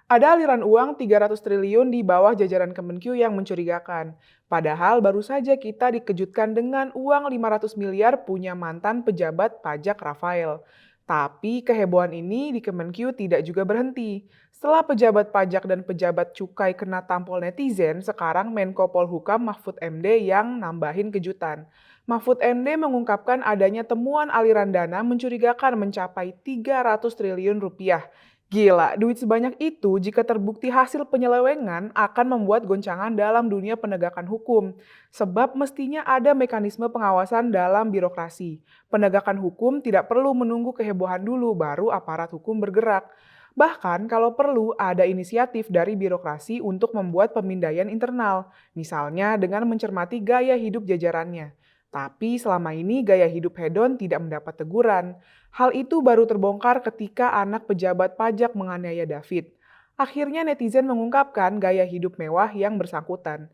Ada aliran uang 300 triliun di bawah jajaran Kemenkyu yang mencurigakan. Padahal baru saja kita dikejutkan dengan uang 500 miliar punya mantan pejabat pajak Rafael. Tapi kehebohan ini di Kemenkyu tidak juga berhenti. Setelah pejabat pajak dan pejabat cukai kena tampol netizen, sekarang Menko Polhukam Mahfud MD yang nambahin kejutan. Mahfud MD mengungkapkan adanya temuan aliran dana mencurigakan mencapai 300 triliun rupiah. Gila, duit sebanyak itu jika terbukti hasil penyelewengan akan membuat goncangan dalam dunia penegakan hukum. Sebab mestinya ada mekanisme pengawasan dalam birokrasi. Penegakan hukum tidak perlu menunggu kehebohan dulu baru aparat hukum bergerak. Bahkan kalau perlu ada inisiatif dari birokrasi untuk membuat pemindaian internal. Misalnya dengan mencermati gaya hidup jajarannya. Tapi selama ini gaya hidup hedon tidak mendapat teguran. Hal itu baru terbongkar ketika anak pejabat pajak menganiaya David. Akhirnya netizen mengungkapkan gaya hidup mewah yang bersangkutan.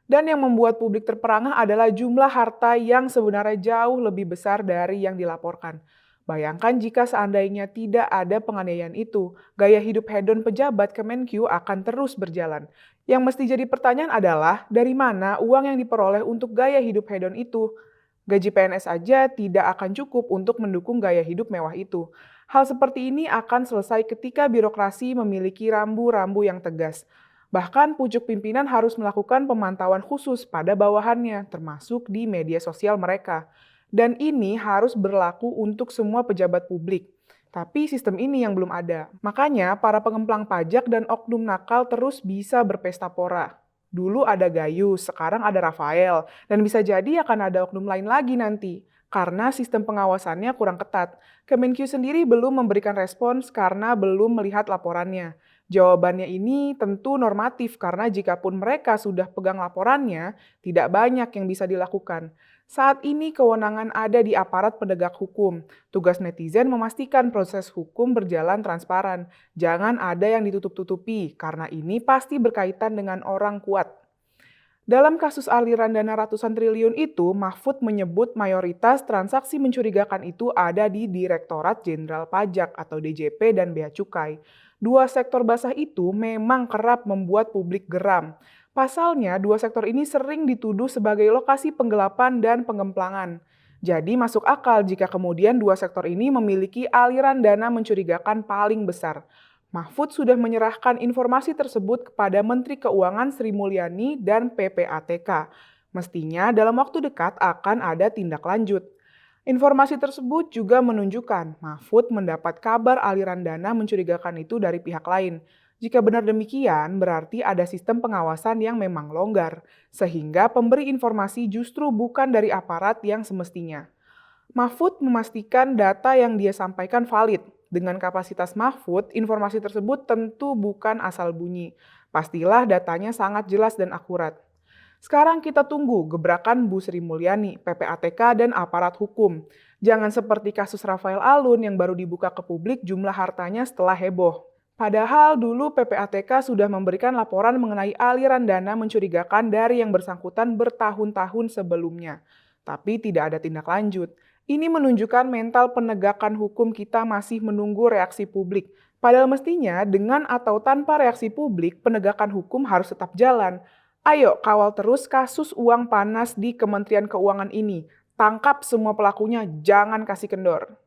Dan yang membuat publik terperangah adalah jumlah harta yang sebenarnya jauh lebih besar dari yang dilaporkan. Bayangkan jika seandainya tidak ada penganiayaan itu, gaya hidup hedon pejabat Kemenkyu akan terus berjalan. Yang mesti jadi pertanyaan adalah, dari mana uang yang diperoleh untuk gaya hidup hedon itu? Gaji PNS aja tidak akan cukup untuk mendukung gaya hidup mewah itu. Hal seperti ini akan selesai ketika birokrasi memiliki rambu-rambu yang tegas. Bahkan pucuk pimpinan harus melakukan pemantauan khusus pada bawahannya, termasuk di media sosial mereka. Dan ini harus berlaku untuk semua pejabat publik. Tapi sistem ini yang belum ada. Makanya para pengemplang pajak dan oknum nakal terus bisa berpesta pora. Dulu ada Gayus, sekarang ada Rafael, dan bisa jadi akan ada oknum lain lagi nanti. Karena sistem pengawasannya kurang ketat. Kemenkyu sendiri belum memberikan respons karena belum melihat laporannya. Jawabannya ini tentu normatif karena jikapun mereka sudah pegang laporannya, tidak banyak yang bisa dilakukan. Saat ini kewenangan ada di aparat penegak hukum. Tugas netizen memastikan proses hukum berjalan transparan. Jangan ada yang ditutup-tutupi, karena ini pasti berkaitan dengan orang kuat. Dalam kasus aliran dana ratusan triliun itu, Mahfud menyebut mayoritas transaksi mencurigakan itu ada di Direktorat Jenderal Pajak atau DJP dan Bea Cukai. Dua sektor basah itu memang kerap membuat publik geram. Pasalnya, dua sektor ini sering dituduh sebagai lokasi penggelapan dan pengemplangan. Jadi masuk akal jika kemudian dua sektor ini memiliki aliran dana mencurigakan paling besar. Mahfud sudah menyerahkan informasi tersebut kepada Menteri Keuangan Sri Mulyani dan PPATK. Mestinya dalam waktu dekat akan ada tindak lanjut. Informasi tersebut juga menunjukkan Mahfud mendapat kabar aliran dana mencurigakan itu dari pihak lain. Jika benar demikian, berarti ada sistem pengawasan yang memang longgar, sehingga pemberi informasi justru bukan dari aparat yang semestinya. Mahfud memastikan data yang dia sampaikan valid. Dengan kapasitas Mahfud, informasi tersebut tentu bukan asal bunyi. Pastilah datanya sangat jelas dan akurat. Sekarang kita tunggu gebrakan Bu Sri Mulyani, PPATK, dan aparat hukum. Jangan seperti kasus Rafael Alun yang baru dibuka ke publik jumlah hartanya setelah heboh. Padahal dulu PPATK sudah memberikan laporan mengenai aliran dana mencurigakan dari yang bersangkutan bertahun-tahun sebelumnya. Tapi tidak ada tindak lanjut. Ini menunjukkan mental penegakan hukum kita masih menunggu reaksi publik. Padahal mestinya dengan atau tanpa reaksi publik, penegakan hukum harus tetap jalan. Ayo kawal terus kasus uang panas di Kementerian Keuangan ini. Tangkap semua pelakunya, jangan kasih kendor.